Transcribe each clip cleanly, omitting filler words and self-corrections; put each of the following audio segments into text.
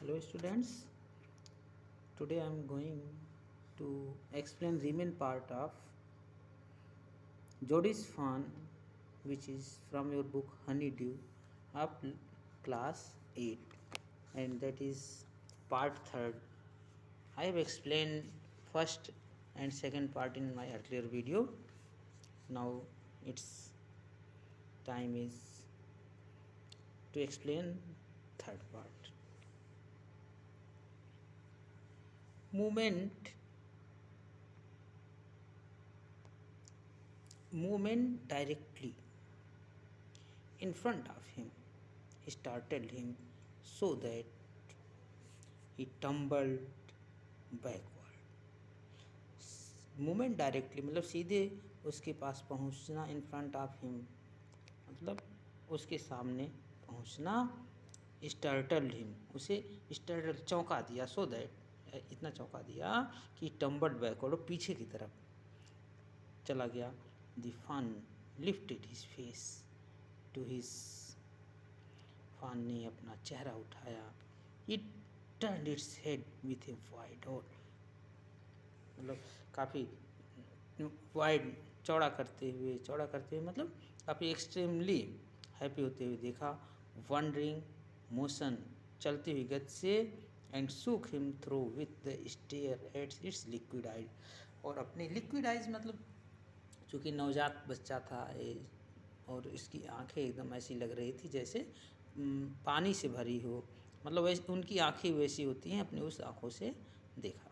Hello students, today I am going to explain remaining part of Jodi's Fan, which is from your book Honeydew of class 8, and that is part 3rd. I have explained first and second part in my earlier video. Now its time is to explain third part. Movement directly in front of him startled him so that he tumbled backward. Movement directly मतलब सीधे उसके पास पहुंचना, in front of him मतलब उसके सामने पहुंचना, startled him उसे startle चौंका दिया, सो दैट इतना चौंका दिया कि टम्बल्ड बैकवर्ड पीछे की तरफ चला गया. The fawn lifted his face to his, fawn ने अपना चेहरा उठाया. It turn its head with a wide, और मतलब काफ़ी वाइड चौड़ा करते हुए मतलब काफ़ी एक्सट्रीमली हैप्पी होते हुए देखा. वंडरिंग मोशन चलती हुई गति से, and shook him through with the stare at its liquid eyes, और अपने लिक्विड आइज मतलब चूँकि नवजात बच्चा था और इसकी आंखें एकदम ऐसी लग रही थी जैसे पानी से भरी हो, मतलब वैसे उनकी आंखें वैसी होती हैं, अपने उस आंखों से देखा.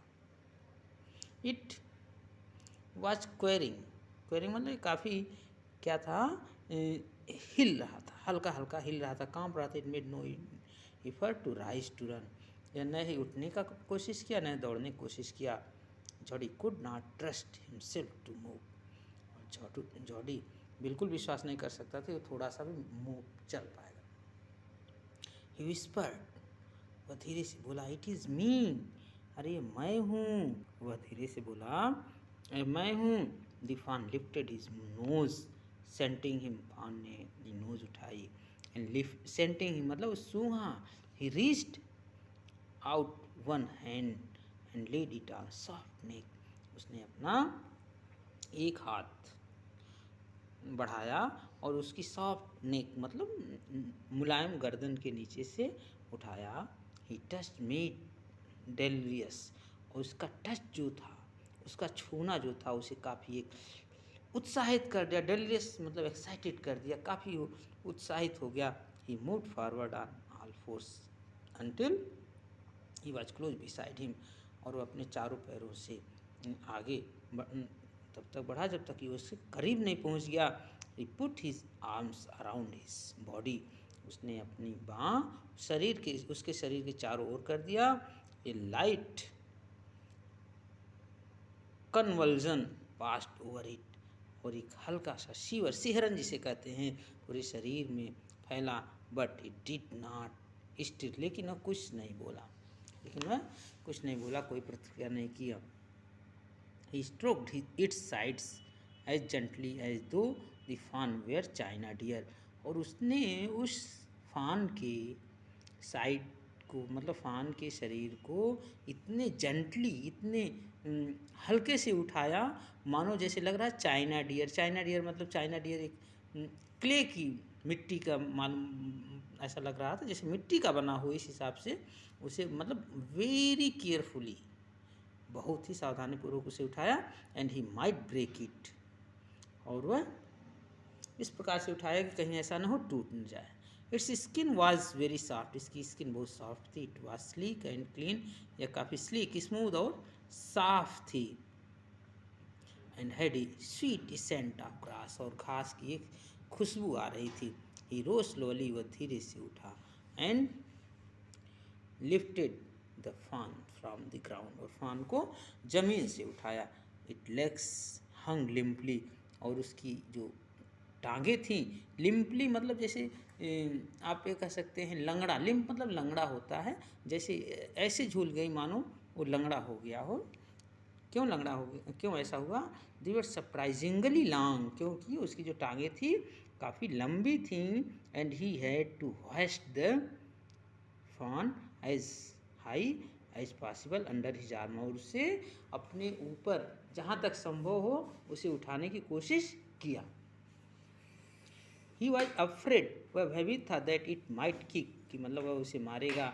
इट वॉज क्वेरिंग मतलब काफ़ी क्या था, हिल रहा था, हल्का हल्का हिल रहा था, कांप रहा था. It made no effort to rise to run, या न ही उठने का कोशिश किया न दौड़ने की कोशिश किया. Jody could not trust himself to move, Jody बिल्कुल विश्वास नहीं कर सकता था कि थोड़ा सा भी मूव चल पाएगा. ही विस्पर्ड, वह धीरे से बोला, इट इज़ मी, अरे मैं हूँ. वह धीरे से बोला, मैं हूँ. The fawn lifted his nose scenting him, fawn ने नोज उठाई, एंड लिफ्ट सेंटिंग हिम मतलब सूंघा. He reached out one hand and laid it on soft neck, उसने अपना एक हाथ बढ़ाया और उसकी सॉफ्ट नेक मतलब मुलायम गर्दन के नीचे से उठाया. ही टच मेड डेलिरियस, और उसका टच जो था, उसका छूना जो था उसे काफ़ी एक उत्साहित कर दिया. डेलिरियस मतलब एक्साइटेड कर दिया, काफ़ी उत्साहित हो गया. He moved forward on all fours until he was close beside him, और वो अपने चारों पैरों से आगे तब तक बढ़ा जब तक कि उसके करीब नहीं पहुंच गया. He put his arms around his body, उसने अपनी बाँ शरीर के उसके शरीर के चारों ओर कर दिया. A light convulsion passed over it, और एक हल्का सा शिवर, सिहरन जिसे कहते हैं, पूरे शरीर में फैला. But it did not stir, लेकिन वह कुछ नहीं बोला, कोई प्रतिक्रिया नहीं किया. He stroked its sides as gently as though the fawn were China deer, और उसने उस फान के साइड को मतलब फान के शरीर को इतने जेंटली, इतने हल्के से उठाया मानो जैसे लग रहा है चाइना डियर मतलब चाइना डियर एक क्ले की मिट्टी का मालूम ऐसा लग रहा था, जैसे मिट्टी का बना हो, इस हिसाब से उसे मतलब वेरी केयरफुली, बहुत ही सावधानीपूर्वक उसे उठाया. And he might break it, और वह इस प्रकार से उठाया कि कहीं ऐसा ना हो टूट न जाए. Its skin was very soft, इसकी स्किन बहुत सॉफ्ट थी. It was sleek and clean, यह काफ़ी स्लीक, स्मूथ और साफ थी. And had a sweet scent of grass, और घास की एक खुशबू आ रही थी. ही रोज स्लोली, वह धीरे से उठा. एंड लिफ्टेड द फान फ्रॉम द ग्राउंड, और फान को जमीन से उठाया. इट लेग्स हंग लिम्पली, और उसकी जो टांगे थी, लिम्पली मतलब जैसे आप ये कह सकते हैं लंगड़ा, लिम्प मतलब लंगड़ा होता है, जैसे ऐसे झूल गई मानो वो लंगड़ा हो गया हो. क्यों लंगड़ा हो गया, क्यों ऐसा हुआ? दे वर सरप्राइजिंगली लॉन्ग, क्योंकि उसकी जो टांगे थी काफ़ी लंबी थी. And he had to hoist the fawn as high as possible under his arm, और उसे अपने ऊपर जहाँ तक संभव हो उसे उठाने की कोशिश किया। ही वॉज अफ्रेड, वह भयभीत था, दैट इट माइट किक, कि मतलब वह उसे मारेगा,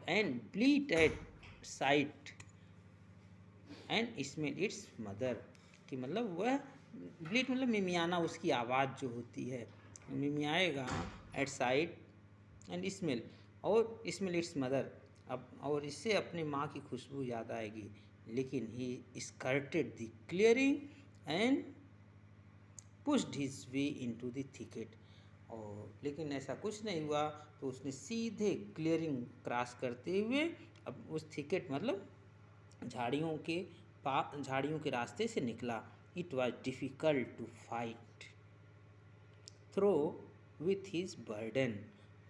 and bleat at sight and smell its mother, कि मतलब वह ब्लीट मतलब मिमियाना, उसकी आवाज़ जो होती है, मिमियाएगा एट साइट एंड स्मेल, और स्मेल इट्स मदर, अब और इससे अपने माँ की खुशबू याद आएगी। लेकिन he skirted the clearing and pushed his way into the thicket, और लेकिन ऐसा कुछ नहीं हुआ, तो उसने सीधे क्लियरिंग क्रॉस करते हुए अब उस थिकेट मतलब झाड़ियों के रास्ते से निकला। It was difficult to fight through with his burden,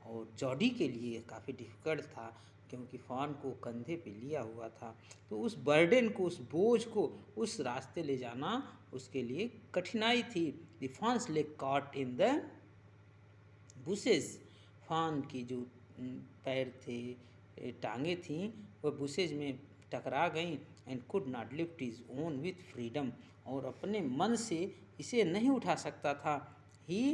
और जॉडी के लिए काफ़ी डिफ़िकल्ट था, क्योंकि फॉन को कंधे पे लिया हुआ था, तो उस बर्डन को, उस बोझ को उस रास्ते ले जाना उसके लिए कठिनाई थी। The fawn's leg caught in the bushes, fawn की जो पैर थे, टांगे थीं, वह बुशेज में टकरा गईं, and could not lift his own with freedom, और अपने मन से इसे नहीं उठा सकता था। He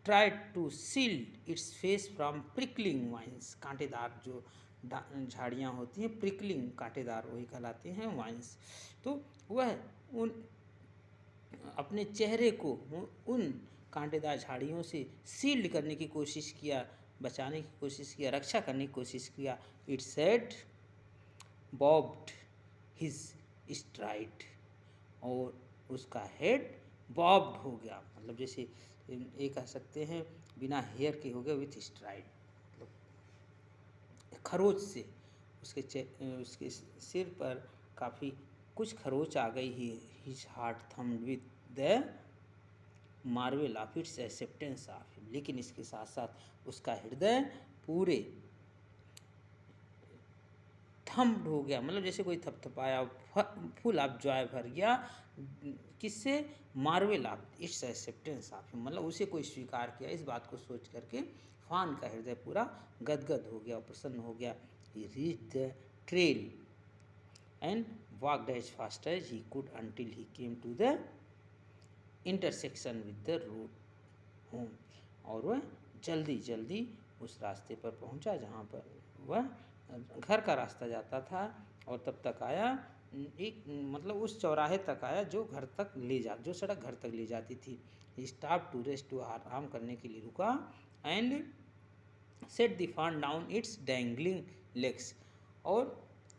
tried to shield its face from prickling vines, कांटेदार जो झाड़ियाँ होती हैं, प्रिकलिंग कांटेदार वही कहलाते हैं वाइन्स, तो वह उन अपने चेहरे को उन कांटेदार झाड़ियों से शील्ड करने की कोशिश किया, बचाने की कोशिश किया, रक्षा करने की कोशिश किया। It said barbed his STRIDE, और उसका हेड बॉब्ड हो गया, मतलब जैसे ये कह सकते हैं बिना हेयर के हो गया, विथ स्ट्राइड मतलब खरोच से उसके सिर पर काफ़ी कुछ खरोच आ गई। His heart thumbed with the marvel of its acceptance of him, लेकिन इसके साथ साथ उसका हृदय पूरे थम्ड हो गया, मतलब जैसे कोई थपथपाया, फुल ऑफ जॉय भर गया, किससे? Marvel of its acceptance of him, मतलब उसे कोई स्वीकार किया, इस बात को सोच करके फान का हृदय पूरा गदगद हो गया, प्रसन्न हो गया। He reached the trail and walked as fast as he could until he came to the intersection with the road home, और वह जल्दी जल्दी उस रास्ते पर पहुंचा जहाँ पर वह घर का रास्ता जाता था, और तब तक आया एक मतलब उस चौराहे तक आया जो सड़क घर तक ले जाती थी। स्टॉप टू रेस्ट, टू आराम करने के लिए रुका, एंड सेट द फान डाउन इट्स डैंगलिंग लेग्स, और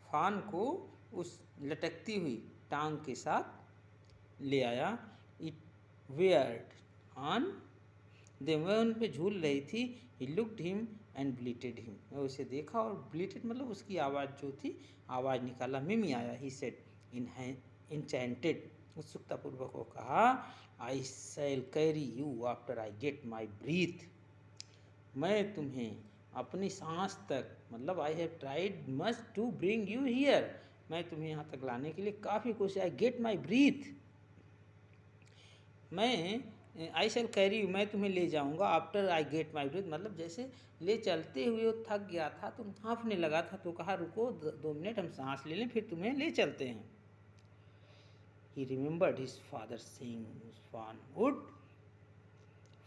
फान को उस लटकती हुई टांग के साथ ले आया। इट वेयर्ड ऑन देम, वह उन पे झूल रही थी। He looked him and bleated him, मैं उसे देखा और ब्लीटेड मतलब उसकी आवाज़ जो थी, आवाज़ निकाला, मिमी आया। ही सेड इनचैंटेड, उत्सुकतापूर्वक वो कहा, I shall carry you after I get my breath, मैं तुम्हें अपनी सांस तक, मतलब I have tried much to bring you here, मैं तुम्हें यहाँ तक लाने के लिए काफ़ी कोशिश, आई गेट माई ब्रीथ, मैं आई शैल कैरी यू, मैं तुम्हें ले जाऊंगा, after I get my breath, मतलब जैसे ले चलते हुए वो थक गया था, तुम हाँफने लगा था, तो कहा रुको 2 मिनट हम सांस ले लें, फिर तुम्हें ले चलते हैं। He remembered his father saying fawn would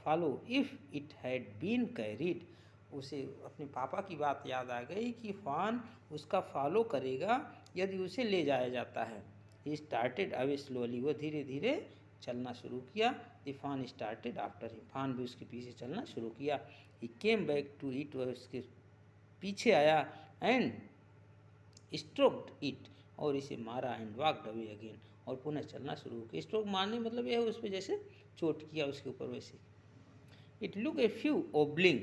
follow if it had been carried, उसे अपने पापा की बात याद आ गई कि फान उसका फॉलो करेगा यदि उसे ले जाया जाता है। ही स्टार्टेड अवे स्लोली, वो धीरे धीरे चलना शुरू किया। द फान स्टार्टेड आफ्टर हिम, फान भी उसके पीछे चलना शुरू किया। ही केम बैक टू इट, वह उसके पीछे आया, एंड स्ट्रोक्ड इट, और इसे मारा, एंड वॉकड अवे अगेन, और पुनः चलना शुरू किया। स्ट्रोक मारने मतलब यह उस पर जैसे चोट किया उसके ऊपर वैसे। इट लुक ए फ्यू ओब्लिंग,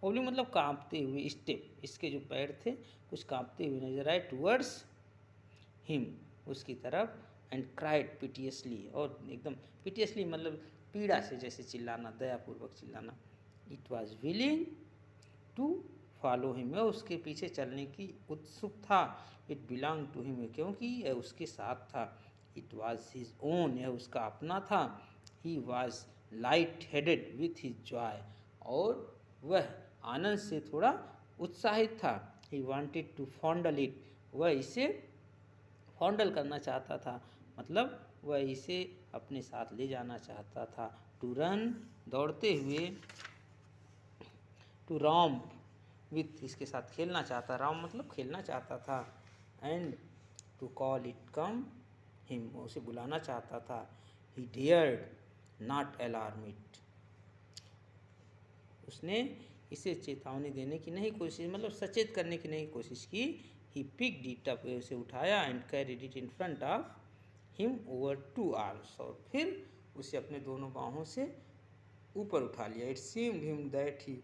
ओब्लिंग मतलब कांपते हुए स्टेप, इसके जो पैर थे कुछ कांपते हुए नजर आए, टुवर्ड्स हिम, उसकी तरफ, एंड क्राइड पिटियसली, और एकदम पिटियसली मतलब पीड़ा से जैसे चिल्लाना, दयापूर्वक चिल्लाना। It was willing to follow him, वह उसके पीछे चलने की उत्सुक था। इट बिलोंग टू हिम, क्योंकि यह उसके साथ था। इट वॉज हिज ओन, यह उसका अपना था। He was light headed with his Joy, और वह आनंद से थोड़ा उत्साहित था। ही वांटेड टू फॉन्डल इट, वह इसे फॉन्डल करना चाहता था, मतलब वह इसे अपने साथ ले जाना चाहता था। टू रन, दौड़ते हुए, टू रॉम्प विथ, इसके साथ खेलना चाहता, रॉम्प मतलब खेलना चाहता था, and to call it come him, उसे बुलाना चाहता था। He dared not alarm it, उसने इसे चेतावनी देने की नहीं कोशिश, मतलब सचेत करने की नहीं कोशिश की। ही पिक्ड इट अप, उसे उठाया, and carried it in front of him over 2 arms, और फिर उसे अपने दोनों बाहों से ऊपर उठा लिया। It seemed him that he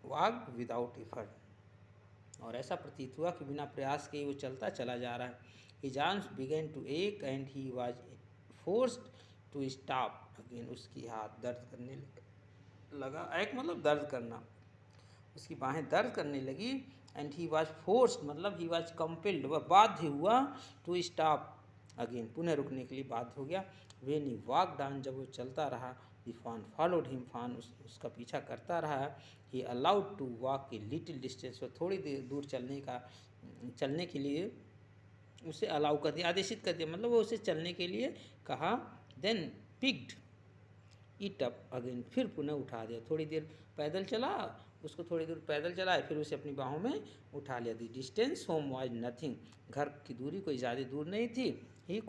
walked without effort, और ऐसा प्रतीत हुआ कि बिना प्रयास के वो चलता चला जा रहा है। His arms began to ache and he was forced to stop again, उसकी हाथ दर्द करने लगा, एक मतलब दर्द करना, उसकी बाहें दर्द करने लगी। एंड ही वाज फोर्स्ड मतलब ही वाज कंपेल्ड, वह बाध्य हुआ, टू स्टॉप अगेन, पुनः रुकने के लिए बाध्य हो गया। व्हेन ही वॉक डाउन, जब वो चलता रहा, द फान फॉलोड हिम, फान उसका पीछा करता रहा। He allowed to walk a little distance, वो थोड़ी देर दूर चलने के लिए उसे अलाउ कर दिया, आदेशित कर दिया, मतलब वो उसे चलने के लिए कहा। Then picked it up again, फिर पुनः उठा दिया, थोड़ी देर पैदल चला, उसको थोड़ी दूर पैदल चलाए, फिर उसे अपनी बाहों में उठा लिया। The distance home was nothing, घर की दूरी कोई ज़्यादा दूर नहीं थी। He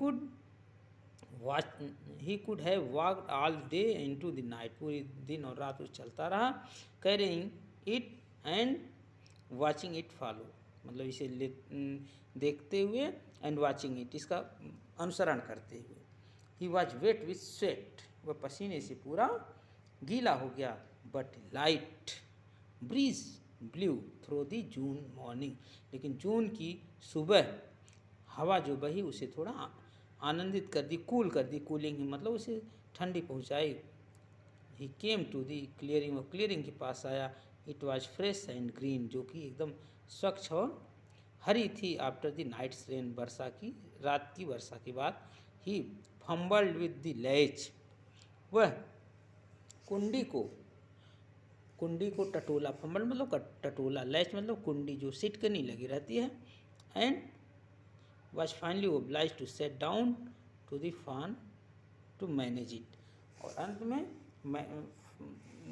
could have walked all day into the night, पूरी दिन और रात वो चलता रहा। Carrying it and watching it follow, मतलब इसे देखते हुए, एंड वाचिंग इट, इसका अनुसरण करते हुए। He was wet with sweat, वह पसीने से पूरा गीला हो गया। But light breeze blew through the June morning, लेकिन जून की सुबह हवा जो बही उसे थोड़ा आनंदित कर दी, कूल कर दी, कूलिंग मतलब उसे ठंडी पहुंचाई। ही केम टू दी क्लियरिंग, वो क्लियरिंग के पास आया। It was fresh and green, जो कि एकदम स्वच्छ और हरी थी। आफ्टर द नाइट्स रेन, वर्षा की रात की वर्षा के बाद। ही फम्बल्ड विद द लैच, वह कुंडी को टटोला, फंबल मतलब टटोला, लैच मतलब कुंडी जो सिटकनी लगी रहती है। And was finally obliged to set down to the fawn to manage it, और अंत में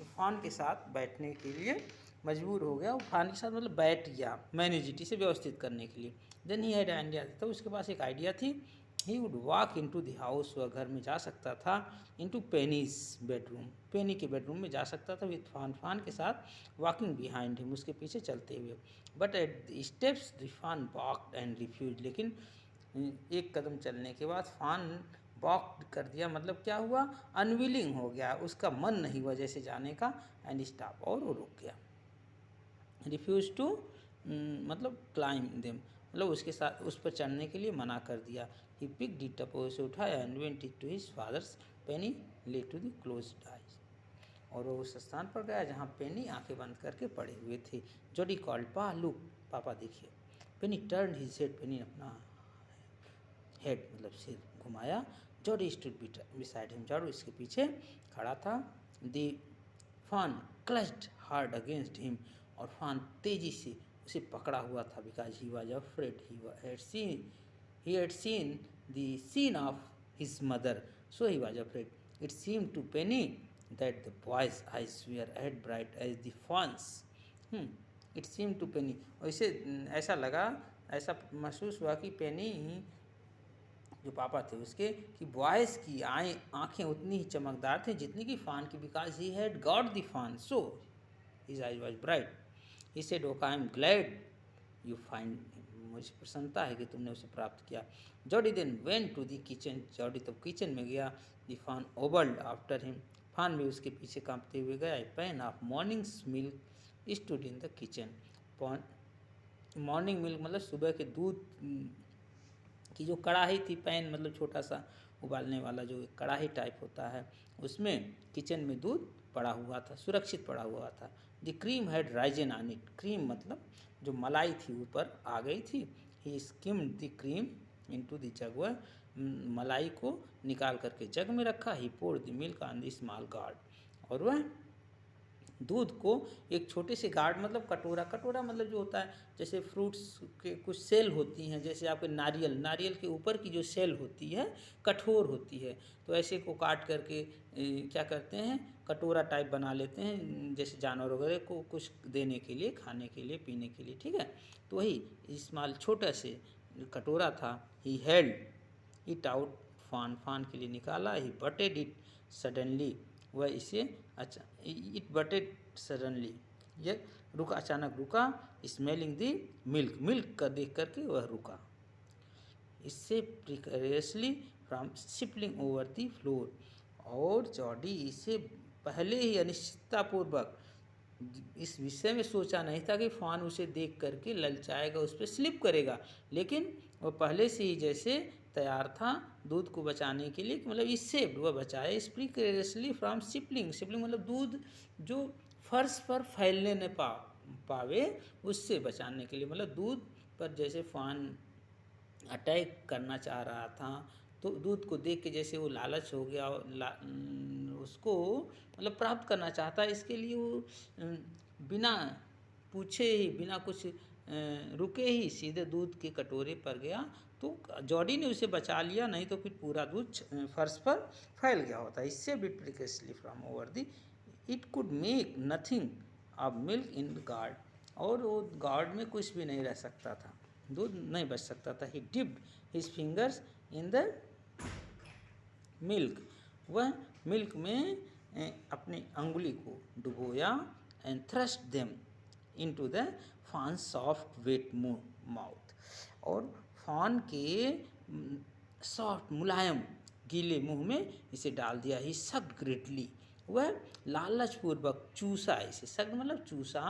फान के साथ बैठने के लिए मजबूर हो गया। फान के साथ मतलब बैठ गया, मैनेज इट, इसे व्यवस्थित करने के लिए। देन ही हैड आइडिया, तो उसके पास एक आइडिया थी। He would walk into the house, वह घर में जा सकता था। इनटू पेनीज बेडरूम, पेनी के बेडरूम में जा सकता था विथ फान, फान के साथ। वॉकिंग बिहाइंड हिम, उसके पीछे चलते हुए। But at the steps the फान वॉक्ड एंड रिफ्यूज, लेकिन एक कदम चलने के बाद फान वॉक कर दिया, मतलब क्या हुआ, अनविलिंग हो गया, उसका मन नहीं हुआ जैसे जाने का। एंड स्टॉप, और वो रुक गया। रिफ्यूज टू मतलब क्लाइंब देम, मतलब उसके साथ उस पर चढ़ने के लिए मना कर दिया। ही पिक्ड इट अप, उसे उठाया, and went it to his father's penny lay to the closed eyes, और वो उस स्थान पर गया जहाँ पेनी आंखें बंद करके पड़े हुए थे। जोडी कॉल्ड, पा लुक, पापा देखिए। पेनी टर्न हिज हेड, पेनी अपना हेड मतलब सिर घुमाया। जोडी स्टूड बिसाइड हिम, जोडी इसके पीछे खड़ा था। दी फान क्लच्ड हार्ड अगेंस्ट हिम, और फान तेजी से उसे पकड़ा हुआ था। Because he was afraid, he had seen the scene of his mother, so he was afraid. It seemed to Penny that the boy's eyes were as bright as the fawn's. It seemed to Penny, वैसे ऐसा लगा, ऐसा महसूस हुआ कि पेनी जो पापा थे उसके, कि बॉयज़ की आँखें उतनी ही चमकदार थी जितनी कि फान की। Because he had got the fawn, so his eyes was bright. He said, okay, I am glad you find, मुझे प्रसन्नता है कि तुमने उसे प्राप्त किया। Jody then went to the kitchen, Jody तब किचन में गया। द फान ओबल्ड आफ्टर हिम, फान भी उसके पीछे कांपते हुए गया। A pan of morning's milk stood in the kitchen, morning milk मतलब सुबह के दूध की जो कढ़ाई थी, पैन मतलब छोटा सा उबालने वाला जो कढ़ाई टाइप होता है, उसमें किचन में दूध पड़ा हुआ था, सुरक्षित पड़ा हुआ था। The cream had risen on it, cream मतलब जो मलाई थी ऊपर आ गई थी। He skimmed the cream into the jug, वह मलाई को निकाल करके जग में रखा। He poured the milk on the small gourd, और वह दूध को एक छोटे से गार्ड मतलब कटोरा, कटोरा मतलब जो होता है जैसे फ्रूट्स के कुछ सेल होती हैं, जैसे आपके नारियल, नारियल के ऊपर की जो सेल होती है कठोर होती है, तो ऐसे को काट करके क्या करते हैं कटोरा टाइप बना लेते हैं, जैसे जानवर वगैरह को कुछ देने के लिए, खाने के लिए, पीने के लिए, ठीक है। तो वही स्मॉल छोटा से कटोरा था। ही हेल्ड इट आउट, फान, फान के लिए निकाला। ही बटेड इट सडनली, वह इसे अच्छा, इट बटेड सडनली, यह रुका, अचानक रुका। स्मेलिंग दी मिल्क, मिल्क का देख करके वह रुका। इससे प्रिकरियसली फ्रॉम सिपलिंग ओवर दी फ्लोर, और जॉडी इसे पहले ही अनिश्चिततापूर्वक इस विषय में सोचा नहीं था कि फान उसे देख करके ललचाएगा, उस पर स्लिप करेगा, लेकिन वह पहले से ही जैसे तैयार था दूध को बचाने के लिए, मतलब इससे वह बचाए प्रिकरियसली फ्रॉम सिपलिंग, सिपलिंग मतलब दूध जो फर्श पर फैलने न पावे उससे बचाने के लिए, मतलब दूध पर जैसे फान अटैक करना चाह रहा था, तो दूध को देख के जैसे वो लालच हो गया, उसको मतलब प्राप्त करना चाहता है, इसके लिए वो बिना पूछे ही, बिना कुछ रुके ही सीधे दूध के कटोरे पर गया, तो जॉडी ने उसे बचा लिया, नहीं तो फिर पूरा दूध फर्श पर फैल गया होता। इससे भी prickly from over the, it could make nothing of milk in gourd, और वो गार्ड में कुछ भी नहीं रह सकता था, दूध नहीं बच सकता था। He dipped his fingers in the milk, वह मिल्क में अपनी अंगुली को डुबोया। And thrust them into the fawn soft wet mouth, और फान के सॉफ्ट मुलायम गीले मुंह में इसे डाल दिया। ही सक्ड ग्रेटली, वह लालचपूर्वक चूसा, इसे सक्ड मतलब चूसा।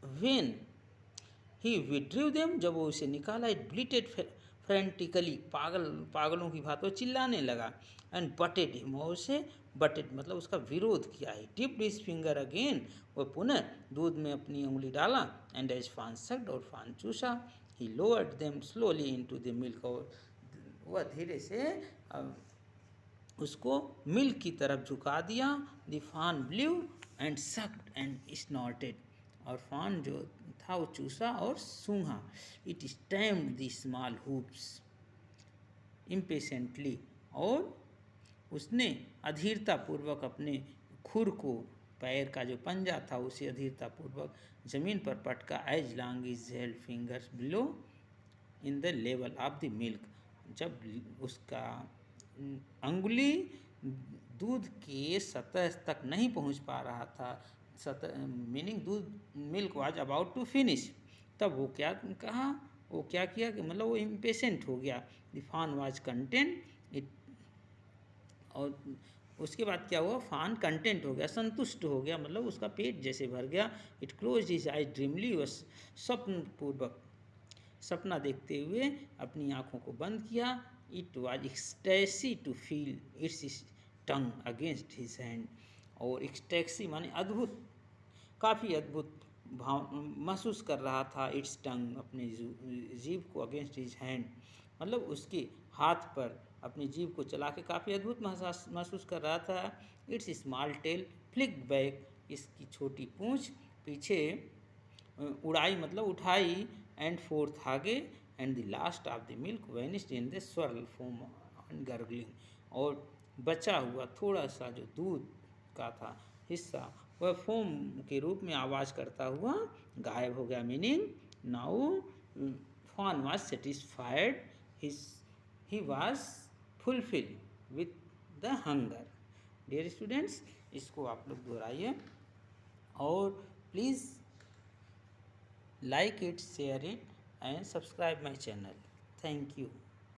वेन ही विड्रीव देम, जब वो उसे निकाला, इट ब्लिटेड फ्रेंटिकली, पागलों की भांति चिल्लाने लगा। एंड बटेड हिम, और उसे बटेड मतलब उसका विरोध किया। ही डिप्ड हिज फिंगर अगेन, वह पुनः दूध में अपनी उंगली डाला। एंड एज फान सक्ड, और फान चूसा। He lowered them slowly into the milk, और वह धीरे से उसको मिल्क की तरफ झुका दिया। The fawn blew and sucked and snorted, और फान जो था वो चूसा और सूंघा। It stamped the small hoofs impatiently, और उसने अधीरतापूर्वक अपने खुर को, पैर का जो पंजा था उसे अधीरतापूर्वक जमीन पर पटका। As long is held fingers below in the level of the milk, जब उसका अंगुली दूध के सतह तक नहीं पहुंच पा रहा था, सतह मीनिंग दूध, milk was about to finish, तब वो क्या कहा, वो क्या किया कि मतलब वो इम्पेशेंट हो गया। द फान वाज कंटेंट इट, और उसके बाद क्या हुआ, फान कंटेंट हो गया, संतुष्ट हो गया, मतलब उसका पेट जैसे भर गया। इट क्लोज हिज आइज ड्रीमली, वह स्वप्नपूर्वक सपना देखते हुए अपनी आँखों को बंद किया। It was ecstasy to feel its tongue against his hand, और एक्सटेक्सी माने अद्भुत, काफ़ी अद्भुत भाव महसूस कर रहा था। इट्स टंग अपनी जीभ को, अगेंस्ट हिज हैंड मतलब उसके हाथ पर अपनी जीभ को चला के काफ़ी अद्भुत महसूस कर रहा था। It's small tell flick back, इसकी छोटी पूँछ पीछे उड़ाई मतलब उठाई। एंड फोर्थ आगे, and the last of the milk vanished in the swirl foam and gargling, और बचा हुआ थोड़ा सा जो दूध का था हिस्सा वह फोम के रूप में आवाज़ करता हुआ गायब हो गया। Meaning now fawn was satisfied, he was fulfill with the hunger. Dear students, इसको आप लोग दोहराइए और please like it, share it and subscribe my channel. Thank you.